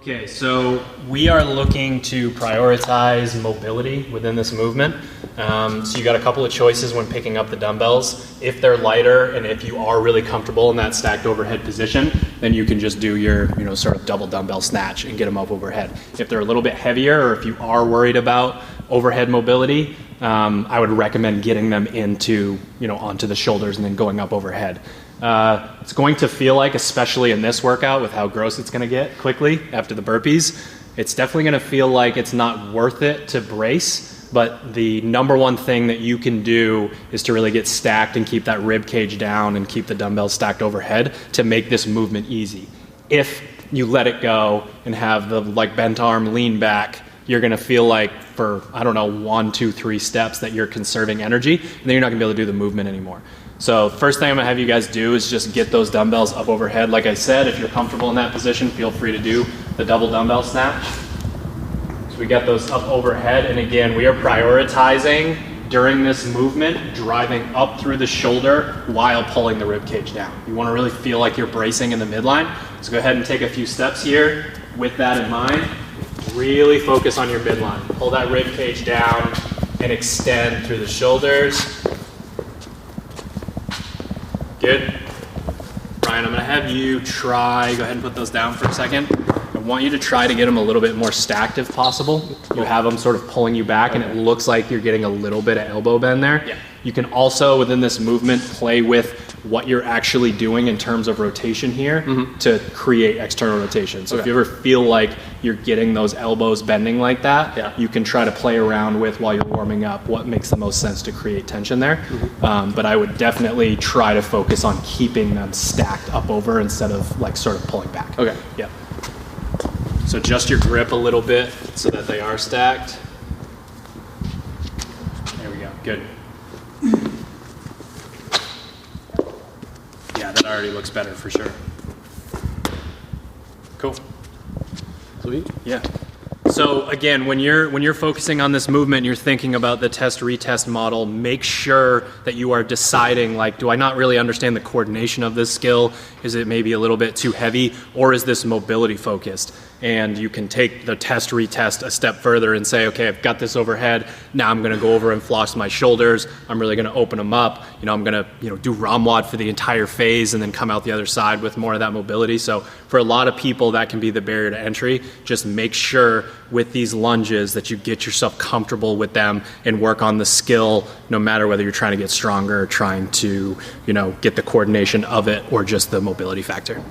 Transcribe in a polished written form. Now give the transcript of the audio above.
Okay, so we are looking to prioritize mobility within this movement. So you got a couple of choices when picking up the dumbbells. If they're lighter and if you are really comfortable in that stacked overhead position, then you can just do your, sort of double dumbbell snatch and get them up overhead. If they're a little bit heavier, or if you are worried about overhead mobility, I would recommend getting them into, onto the shoulders and then going up overhead. It's going to feel like, especially in this workout with how gross it's going to get quickly after the burpees, it's definitely going to feel like it's not worth it to brace. But the number one thing that you can do is to really get stacked and keep that rib cage down and keep the dumbbells stacked overhead to make this movement easy. If you let it go and have the bent arm lean back, you're going to feel like for, 1, 2, 3 steps that you're conserving energy, and then you're not going to be able to do the movement anymore. So first thing I'm going to have you guys do is just get those dumbbells up overhead. Like I said, if you're comfortable in that position, feel free to do the double dumbbell snatch. So we get those up overhead, and again, we are prioritizing during this movement, driving up through the shoulder while pulling the rib cage down. You want to really feel like you're bracing in the midline. So go ahead and take a few steps here with that in mind. Really focus on your midline. Pull that rib cage down and extend through the shoulders. Good. Ryan, I'm going to have you try, go ahead and put those down for a second. I want you to try to get them a little bit more stacked if possible. You have them sort of pulling you back, and it looks like you're getting a little bit of elbow bend there. Yeah. You can also, within this movement, play with what you're actually doing in terms of rotation here to create external rotation. So if you ever feel like you're getting those elbows bending like that, you can try to play around with while you're warming up what makes the most sense to create tension there. But I would definitely try to focus on keeping them stacked up over instead of sort of pulling back. Okay. Yeah. So adjust your grip a little bit so that they are stacked. There we go. Good. Yeah, that already looks better for sure. Cool. Sweet. Yeah. So again, when you're focusing on this movement, you're thinking about the test-retest model, make sure that you are deciding, do I not really understand the coordination of this skill? Is it maybe a little bit too heavy, or is this mobility focused? And you can take the test-retest a step further and say, okay, I've got this overhead. Now I'm going to go over and floss my shoulders. I'm really going to open them up. I'm going to do ROMWOD for the entire phase and then come out the other side with more of that mobility. So for a lot of people, that can be the barrier to entry. Just make sure with these lunges that you get yourself comfortable with them and work on the skill, no matter whether you're trying to get stronger or trying to, get the coordination of it or just the mobility factor.